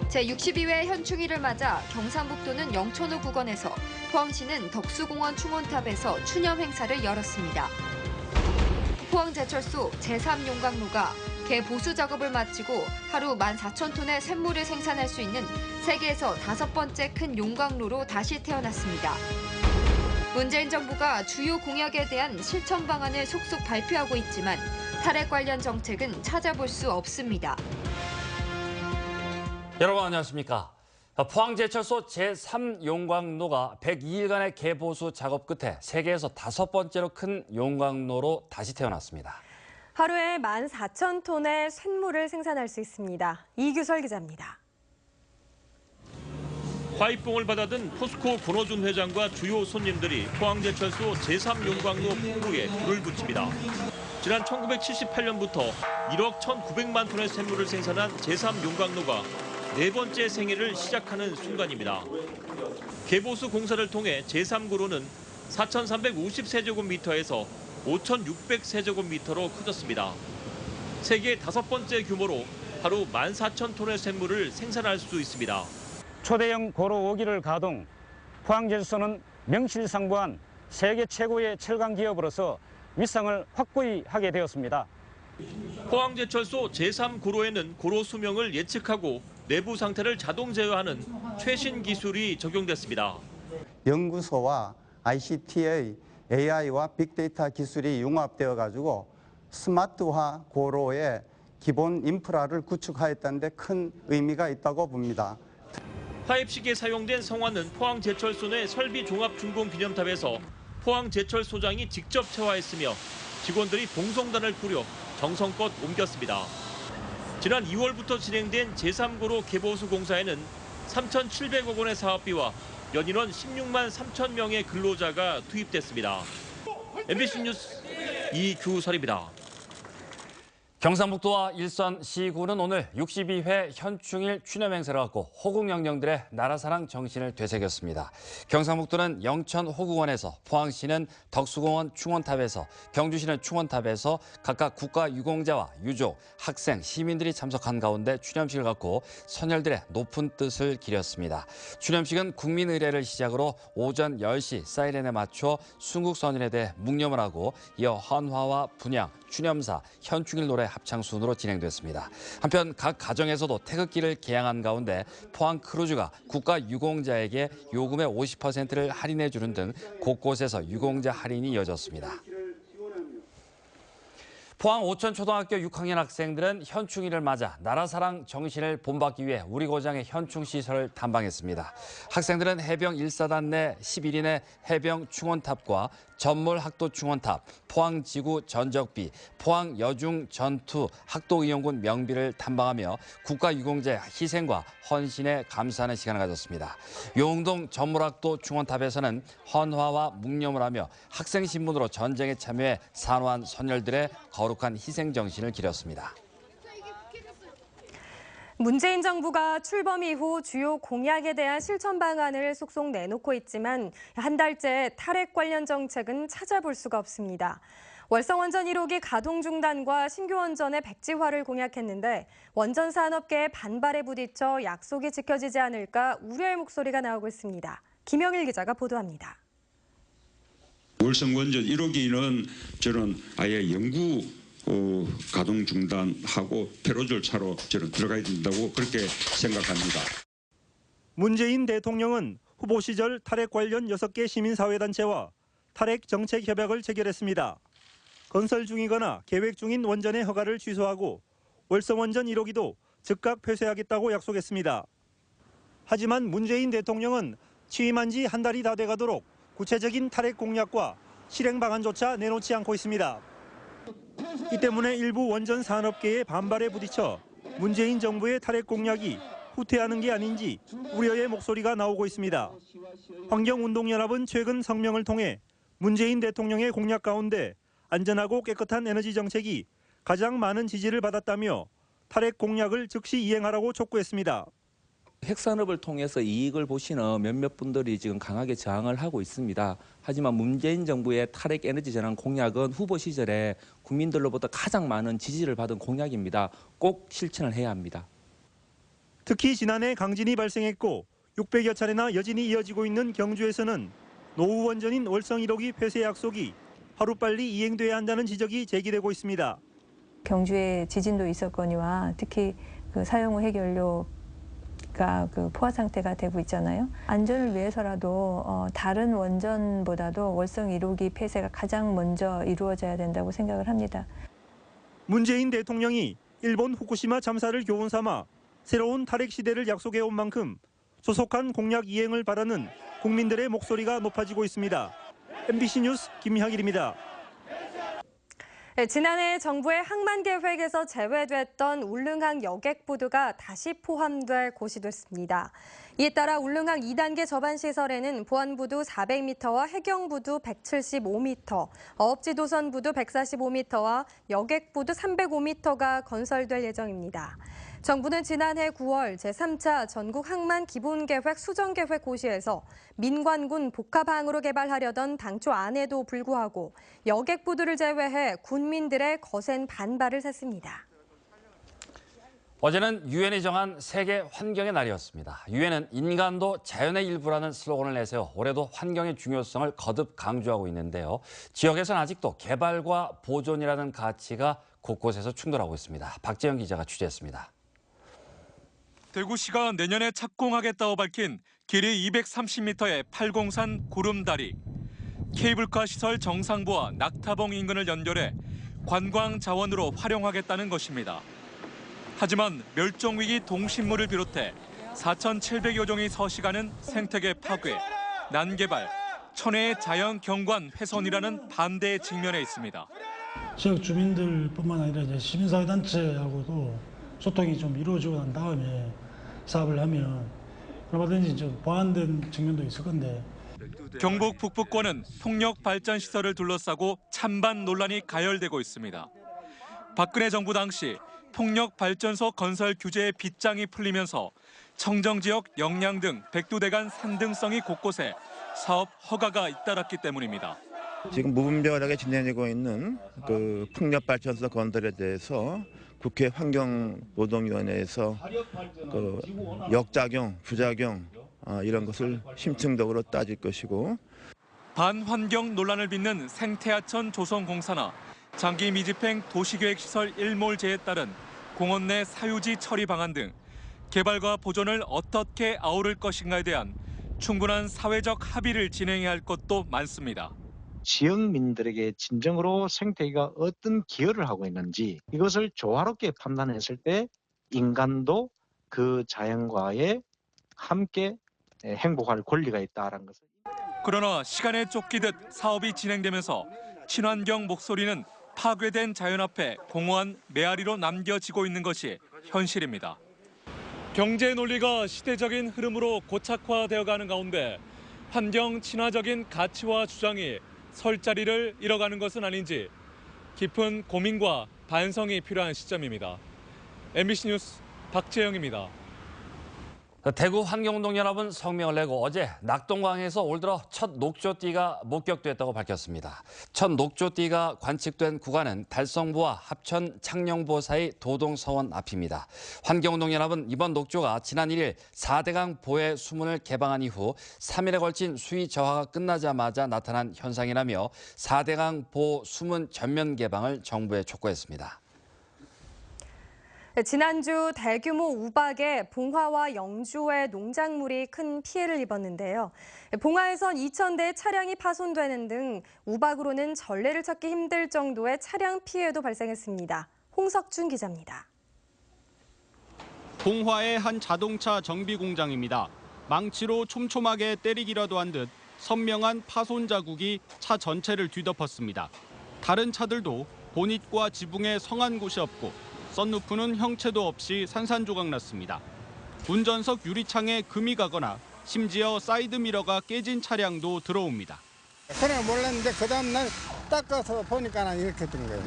제62회 현충일을 맞아 경상북도는 영천호 구건에서, 포항시는 덕수공원 충원탑에서 추념 행사를 열었습니다. 포항제철소 제3용광로가 개 보수 작업을 마치고 하루 14,000톤의 쇳물을 생산할 수 있는 세계에서 5번째 큰 용광로로 다시 태어났습니다. 문재인 정부가 주요 공약에 대한 실천 방안을 속속 발표하고 있지만 탈핵 관련 정책은 찾아볼 수 없습니다. 여러분 안녕하십니까? 포항제철소 제3용광로가 102일간의 개보수 작업 끝에 세계에서 5번째로 큰 용광로로 다시 태어났습니다. 하루에 14,000톤의 쇳물을 생산할 수 있습니다. 이규설 기자입니다. 화이뽕을 받아든 포스코 권호준 회장과 주요 손님들이 포항제철소 제3용광로 풍부에 불을 붙입니다. 지난 1978년부터 1억 1,900만 톤의 쇳물을 생산한 제3용광로가 4번째 생애를 시작하는 순간입니다. 개보수 공사를 통해 제3구로는 4,350세제곱미터에서 5,600세제곱미터로 커졌습니다. 세계 5번째 규모로 하루 14,000톤의 쇳물을 생산할 수 있습니다. 초대형 고로 5기를 가동, 포항제철소는 명실상부한 세계 최고의 철강 기업으로서 위상을 확고히 하게 되었습니다. 포항제철소 제3구로에는 고로 수명을 예측하고 내부 상태를 자동 제어하는 최신 기술이 적용됐습니다. 연구소와 ICT의 AI와 빅데이터 기술이 융합되어 가지고 스마트화 고로의 기본 인프라를 구축하였다는 데 큰 의미가 있다고 봅니다. 화입식에 사용된 성화는 포항제철소 내 설비종합중공기념탑에서 포항제철소장이 직접 체화했으며 직원들이 봉송단을 꾸려 정성껏 옮겼습니다. 지난 2월부터 진행된 제3구로 개보수 공사에는 3,700억 원의 사업비와 연인원 16만 3천 명의 근로자가 투입됐습니다. MBC 뉴스 이규설입니다. 경상북도와 일선시군은 오늘 62회 현충일 추념 행사를 갖고 호국영령들의 나라사랑 정신을 되새겼습니다. 경상북도는 영천 호국원에서, 포항시는 덕수공원 충원탑에서, 경주시는 충원탑에서 각각 국가유공자와 유족, 학생, 시민들이 참석한 가운데 추념식을 갖고 선열들의 높은 뜻을 기렸습니다. 추념식은 국민의례를 시작으로 오전 10시 사이렌에 맞춰 순국선열에 대해 묵념을 하고 이어 헌화와 분향, 추념사, 현충일 노래 합창순으로 진행됐습니다. 한편 각 가정에서도 태극기를 개양한 가운데 포항 크루즈가 국가유공자에게 요금의 50%를 할인해 주는 등 곳곳에서 유공자 할인이 이어졌습니다. 포항 오천초등학교 6학년 학생들은 현충일을 맞아 나라사랑 정신을 본받기 위해 우리 고장의 현충시설을 탐방했습니다. 학생들은 해병 1사단 내 11인의 해병 충원탑과 전몰학도 충원탑, 포항지구 전적비, 포항 여중 전투 학도의용군 명비를 탐방하며 국가유공자의 희생과 헌신에 감사하는 시간을 가졌습니다. 용동 전몰학도 충원탑에서는 헌화와 묵념을 하며 학생 신분으로 전쟁에 참여해 산화한 선열들의 거룩한 희생 정신을 기렸습니다. 문재인 정부가 출범 이후 주요 공약에 대한 실천 방안을 속속 내놓고 있지만 한 달째 탈핵 관련 정책은 찾아볼 수가 없습니다. 월성원전 1호기 가동 중단과 신규 원전의 백지화를 공약했는데 원전 산업계의 반발에 부딪혀 약속이 지켜지지 않을까 우려의 목소리가 나오고 있습니다. 김영일 기자가 보도합니다. 월성원전 1호기는 저는 아예 영구 가동 중단하고 폐로 절차로 저는 들어가야 된다고 그렇게 생각합니다. 문재인 대통령은 후보 시절 탈핵 관련 6개 시민사회단체와 탈핵 정책 협약을 체결했습니다. 건설 중이거나 계획 중인 원전의 허가를 취소하고 월성원전 1호기도 즉각 폐쇄하겠다고 약속했습니다. 하지만 문재인 대통령은 취임한 지 한 달이 다 돼가도록 구체적인 탈핵 공약과 실행 방안조차 내놓지 않고 있습니다. 이 때문에 일부 원전 산업계의 반발에 부딪혀 문재인 정부의 탈핵 공약이 후퇴하는 게 아닌지 우려의 목소리가 나오고 있습니다. 환경운동연합은 최근 성명을 통해 문재인 대통령의 공약 가운데 안전하고 깨끗한 에너지 정책이 가장 많은 지지를 받았다며 탈핵 공약을 즉시 이행하라고 촉구했습니다. 핵산업을 통해서 이익을 보시는 몇몇 분들이 지금 강하게 저항을 하고 있습니다. 하지만 문재인 정부의 탈핵 에너지 전환 공약은 후보 시절에 국민들로부터 가장 많은 지지를 받은 공약입니다. 꼭 실천을 해야 합니다. 특히 지난해 강진이 발생했고 600여 차례나 여진이 이어지고 있는 경주에서는 노후 원전인 월성 1호기 폐쇄 약속이 하루빨리 이행돼야 한다는 지적이 제기되고 있습니다. 경주에 지진도 있었거니와 특히 그 사용 후 핵연료가 그 포화 상태가 되고 있잖아요. 안전을 위해서라도 다른 원전보다도 월성 1호기 폐쇄가 가장 먼저 이루어져야 된다고 생각을 합니다. 문재인 대통령이 일본 후쿠시마 참사를 교훈 삼아 새로운 탈핵 시대를 약속해 온 만큼 조속한 공약 이행을 바라는 국민들의 목소리가 높아지고 있습니다. MBC 뉴스 김학일입니다. 지난해 정부의 항만 계획에서 제외됐던 울릉항 여객부두가 다시 포함될 곳이 됐습니다. 이에 따라 울릉항 2단계 접안시설에는 보안부두 400m와 해경부두 175m, 어업지도선부두 145m와 여객부두 305m가 건설될 예정입니다. 정부는 지난해 9월 제3차 전국 항만 기본계획 수정계획 고시에서 민관군 복합항으로 개발하려던 당초 안에도 불구하고 여객부두를 제외해 군민들의 거센 반발을 샀습니다. 어제는 유엔이 정한 세계 환경의 날이었습니다. 유엔은 인간도 자연의 일부라는 슬로건을 내세워 올해도 환경의 중요성을 거듭 강조하고 있는데요. 지역에서는 아직도 개발과 보존이라는 가치가 곳곳에서 충돌하고 있습니다. 박재영 기자가 취재했습니다. 대구시가 내년에 착공하겠다고 밝힌 길이 230m의 팔공산 구름다리. 케이블카 시설 정상부와 낙타봉 인근을 연결해 관광 자원으로 활용하겠다는 것입니다. 하지만 멸종위기 동식물을 비롯해 4,700여 종이 서식하는 생태계 파괴, 난개발, 천혜의 자연 경관 훼손이라는 반대에 직면해 있습니다. 지역 주민들뿐만 아니라 이제 시민사회단체하고도 소통이 좀 이루어지고 난 다음에 사업을 하면 얼마든지 좀 보완된 측면도 있을 건데. 경북 북부권은 풍력 발전 시설을 둘러싸고 찬반 논란이 가열되고 있습니다. 박근혜 정부 당시 풍력 발전소 건설 규제의 빗장이 풀리면서 청정 지역 영양 등 백두대간 산등성이 곳곳에 사업 허가가 잇따랐기 때문입니다. 지금 무분별하게 진행되고 있는 그 풍력 발전소 건설에 대해서 국회 환경노동위원회에서 그 역작용, 부작용 이런 것을 심층적으로 따질 것이고, 반환경 논란을 빚는 생태하천 조성공사나 장기 미집행 도시계획시설 일몰제에 따른 공원 내 사유지 처리 방안 등 개발과 보존을 어떻게 아우를 것인가에 대한 충분한 사회적 합의를 진행해야 할 것도 많습니다. 지역민들에게 진정으로 생태계가 어떤 기여를 하고 있는지 이것을 조화롭게 판단했을 때 인간도 그 자연과의 함께 행복할 권리가 있다는 것을. 그러나 시간에 쫓기듯 사업이 진행되면서 친환경 목소리는 파괴된 자연 앞에 공허한 메아리로 남겨지고 있는 것이 현실입니다. 경제 논리가 시대적인 흐름으로 고착화되어가는 가운데 환경 친화적인 가치와 주장이 설 자리를 잃어가는 것은 아닌지 깊은 고민과 반성이 필요한 시점입니다. MBC 뉴스 박재영입니다. 대구 환경운동연합은 성명을 내고 어제 낙동강에서 올 들어 첫 녹조띠가 목격됐다고 밝혔습니다. 첫 녹조띠가 관측된 구간은 달성부와 합천 창녕보 사이 도동서원 앞입니다. 환경운동연합은 이번 녹조가 지난 1일 4대강 보해 수문을 개방한 이후 3일에 걸친 수위 저하가 끝나자마자 나타난 현상이라며 4대강 보 수문 전면 개방을 정부에 촉구했습니다. 지난주 대규모 우박에 봉화와 영주의 농작물이 큰 피해를 입었는데요. 봉화에선 2,000대의 차량이 파손되는 등 우박으로는 전례를 찾기 힘들 정도의 차량 피해도 발생했습니다. 홍석준 기자입니다. 봉화의 한 자동차 정비 공장입니다. 망치로 촘촘하게 때리기라도 한 듯 선명한 파손 자국이 차 전체를 뒤덮었습니다. 다른 차들도 보닛과 지붕에 성한 곳이 없고 썬루프는 형체도 없이 산산조각 났습니다. 운전석 유리창에 금이 가거나 심지어 사이드미러가 깨진 차량도 들어옵니다. 그냥 몰랐는데 그 다음날 닦아서 보니까 이렇게 된 거예요.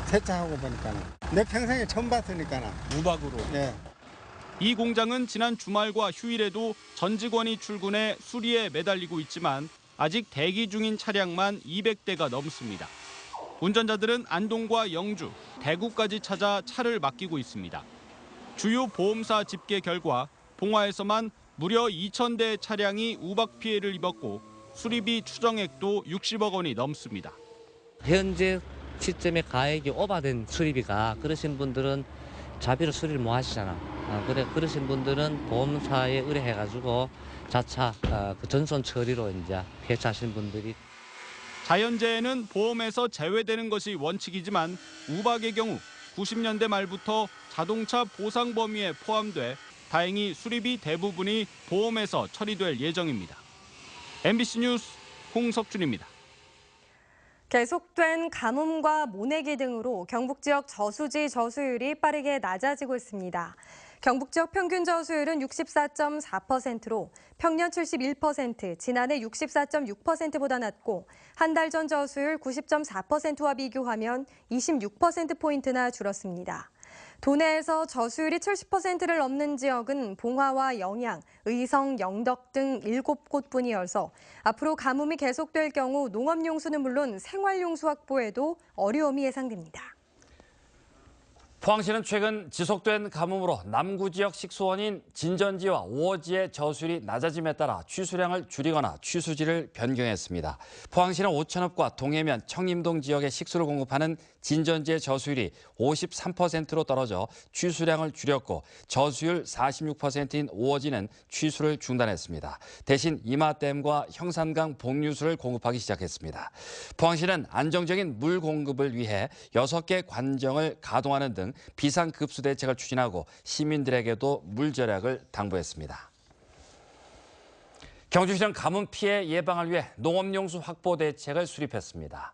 세차하고 보니까. 내 평생에 처음 봤으니까. 우박으로. 네. 이 공장은 지난 주말과 휴일에도 전 직원이 출근해 수리에 매달리고 있지만 아직 대기 중인 차량만 200대가 넘습니다. 운전자들은 안동과 영주, 대구까지 찾아 차를 맡기고 있습니다. 주요 보험사 집계 결과 봉화에서만 무려 2,000대 차량이 우박 피해를 입었고 수리비 추정액도 60억 원이 넘습니다. 현재 시점에 가액이 오버된 수리비가 그러신 분들은 자비로 수리를 못 하시잖아. 그러신 분들은 보험사에 의뢰해가지고 자차 그 전손 처리로 이제 폐차하신 분들이. 자연재해는 보험에서 제외되는 것이 원칙이지만 우박의 경우 90년대 말부터 자동차 보상 범위에 포함돼 다행히 수리비 대부분이 보험에서 처리될 예정입니다. MBC 뉴스 홍석준입니다. 계속된 가뭄과 모내기 등으로 경북 지역 저수지 저수율이 빠르게 낮아지고 있습니다. 경북 지역 평균 저수율은 64.4%로 평년 71%, 지난해 64.6%보다 낮고 한 달 전 저수율 90.4%와 비교하면 26%포인트나 줄었습니다. 도내에서 저수율이 70%를 넘는 지역은 봉화와 영양, 의성, 영덕 등 7곳뿐이어서 앞으로 가뭄이 계속될 경우 농업용수는 물론 생활용수 확보에도 어려움이 예상됩니다. 포항시는 최근 지속된 가뭄으로 남구 지역 식수원인 진전지와 오어지의 저수율이 낮아짐에 따라 취수량을 줄이거나 취수지를 변경했습니다. 포항시는 오천읍과 동해면, 청림동 지역에 식수를 공급하는 진전지의 저수율이 53%로 떨어져 취수량을 줄였고 저수율 46%인 오어지는 취수를 중단했습니다. 대신 이마댐과 형산강 복류수를 공급하기 시작했습니다. 포항시는 안정적인 물 공급을 위해 6개 관정을 가동하는 등 비상급수 대책을 추진하고 시민들에게도 물 절약을 당부했습니다. 경주시는 가뭄 피해 예방을 위해 농업용수 확보 대책을 수립했습니다.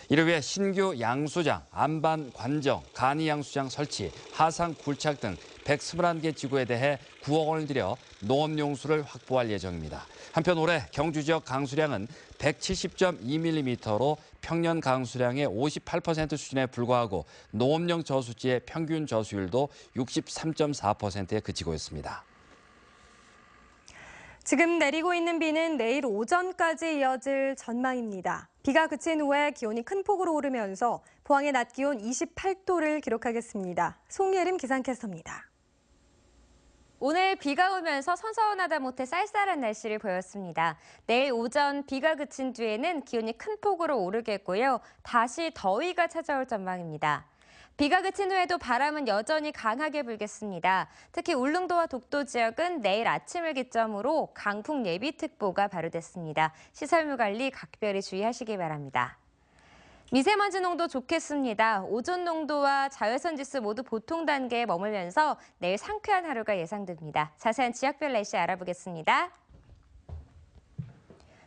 이를 위해 신규 양수장, 안반 관정, 간이 양수장 설치, 하상 굴착 등 121개 지구에 대해 9억 원을 들여 농업용수를 확보할 예정입니다. 한편 올해 경주 지역 강수량은 170.2mm로 평년 강수량의 58% 수준에 불과하고 농업용 저수지의 평균 저수율도 63.4%에 그치고 있습니다. 지금 내리고 있는 비는 내일 오전까지 이어질 전망입니다. 비가 그친 후에 기온이 큰 폭으로 오르면서 포항의 낮 기온 28도를 기록하겠습니다. 송예림 기상캐스터입니다. 오늘 비가 오면서 선선하다 못해 쌀쌀한 날씨를 보였습니다. 내일 오전 비가 그친 뒤에는 기온이 큰 폭으로 오르겠고요. 다시 더위가 찾아올 전망입니다. 비가 그친 후에도 바람은 여전히 강하게 불겠습니다. 특히 울릉도와 독도 지역은 내일 아침을 기점으로 강풍 예비특보가 발효됐습니다. 시설물 관리 각별히 주의하시기 바랍니다. 미세먼지 농도 좋겠습니다. 오존 농도와 자외선 지수 모두 보통 단계에 머물면서 내일 상쾌한 하루가 예상됩니다. 자세한 지역별 날씨 알아보겠습니다.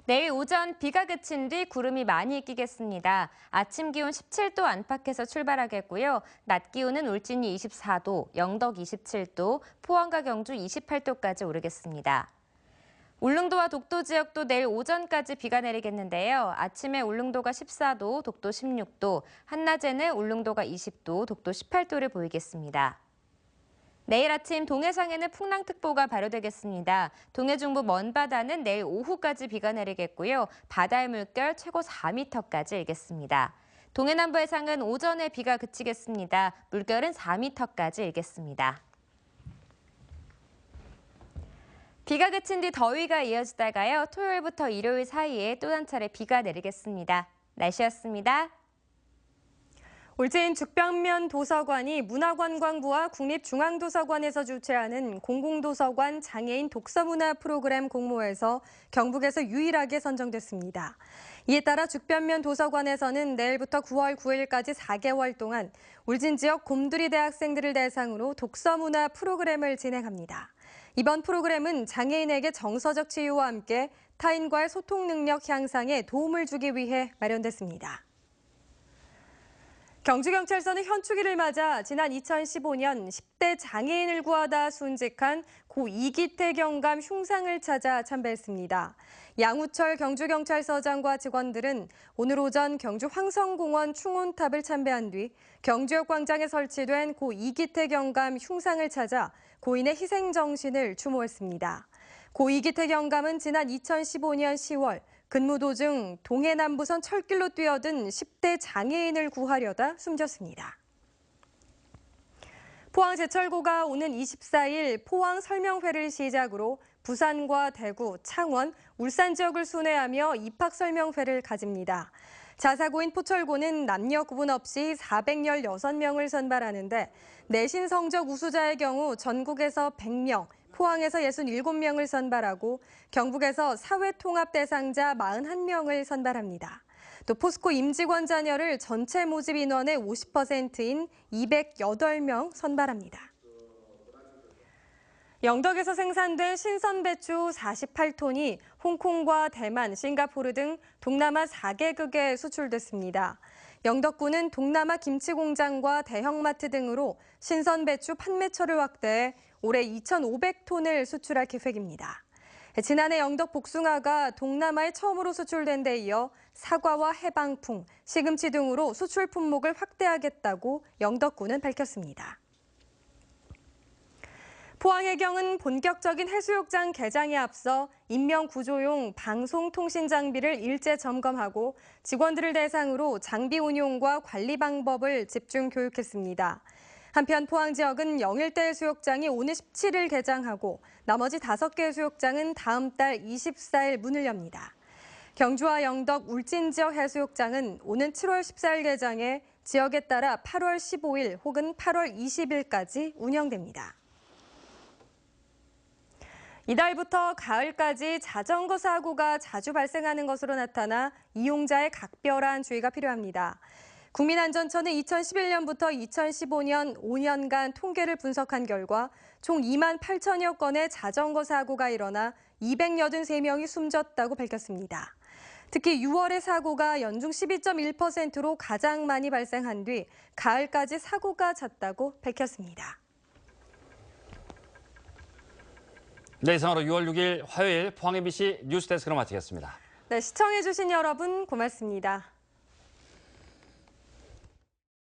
내일 오전 비가 그친 뒤 구름이 많이 끼겠습니다. 아침 기온 17도 안팎에서 출발하겠고요. 낮 기온은 울진이 24도, 영덕 27도, 포항과 경주 28도까지 오르겠습니다. 울릉도와 독도 지역도 내일 오전까지 비가 내리겠는데요. 아침에 울릉도가 14도, 독도 16도, 한낮에는 울릉도가 20도, 독도 18도를 보이겠습니다. 내일 아침 동해상에는 풍랑특보가 발효되겠습니다. 동해 중부 먼바다는 내일 오후까지 비가 내리겠고요. 바다의 물결 최고 4m까지 일겠습니다. 동해 남부 해상은 오전에 비가 그치겠습니다. 물결은 4m까지 일겠습니다. 비가 그친 뒤 더위가 이어지다가요. 토요일부터 일요일 사이에 또 한 차례 비가 내리겠습니다. 날씨였습니다. 울진 죽변면 도서관이 문화관광부와 국립중앙도서관에서 주최하는 공공도서관 장애인 독서문화 프로그램 공모에서 경북에서 유일하게 선정됐습니다. 이에 따라 죽변면 도서관에서는 내일부터 9월 9일까지 4개월 동안 울진 지역 곰돌이 대학생들을 대상으로 독서문화 프로그램을 진행합니다. 이번 프로그램은 장애인에게 정서적 치유와 함께 타인과의 소통 능력 향상에 도움을 주기 위해 마련됐습니다. 경주경찰서는 현충일을 맞아 지난 2015년 10대 장애인을 구하다 순직한 고 이기태 경감 흉상을 찾아 참배했습니다. 양우철 경주경찰서장과 직원들은 오늘 오전 경주 황성공원 충혼탑을 참배한 뒤 경주역 광장에 설치된 고 이기태 경감 흉상을 찾아 고인의 희생 정신을 추모했습니다. 고 이기태 경감은 지난 2015년 10월 근무 도중 동해 남부선 철길로 뛰어든 10대 장애인을 구하려다 숨졌습니다. 포항제철고가 오는 24일 포항 설명회를 시작으로 부산과 대구, 창원, 울산 지역을 순회하며 입학 설명회를 가집니다. 자사고인 포철고는 남녀 구분 없이 416명을 선발하는데 내신 성적 우수자의 경우 전국에서 100명, 포항에서 67명을 선발하고 경북에서 사회통합 대상자 41명을 선발합니다. 또 포스코 임직원 자녀를 전체 모집 인원의 50%인 208명 선발합니다. 영덕에서 생산된 신선 배추 48톤이 홍콩과 대만, 싱가포르 등 동남아 4개국에 수출됐습니다. 영덕군은 동남아 김치 공장과 대형마트 등으로 신선 배추 판매처를 확대해 올해 2,500톤을 수출할 계획입니다. 지난해 영덕 복숭아가 동남아에 처음으로 수출된 데 이어 사과와 해방풍, 시금치 등으로 수출 품목을 확대하겠다고 영덕군은 밝혔습니다. 포항해경은 본격적인 해수욕장 개장에 앞서 인명구조용 방송통신 장비를 일제 점검하고 직원들을 대상으로 장비 운용과 관리 방법을 집중 교육했습니다. 한편 포항 지역은 영일대 해수욕장이 오늘 17일 개장하고 나머지 5개 해수욕장은 다음 달 24일 문을 엽니다. 경주와 영덕, 울진 지역 해수욕장은 오는 7월 14일 개장해 지역에 따라 8월 15일 혹은 8월 20일까지 운영됩니다. 이달부터 가을까지 자전거 사고가 자주 발생하는 것으로 나타나 이용자의 각별한 주의가 필요합니다. 국민안전처는 2011년부터 2015년 5년간 통계를 분석한 결과 총 2만 8천여 건의 자전거 사고가 일어나 283명이 숨졌다고 밝혔습니다. 특히 6월의 사고가 연중 12.1%로 가장 많이 발생한 뒤 가을까지 사고가 잦다고 밝혔습니다. 네, 이상으로 6월 6일 화요일 포항 MBC 뉴스데스크로 마치겠습니다. 네, 시청해주신 여러분 고맙습니다.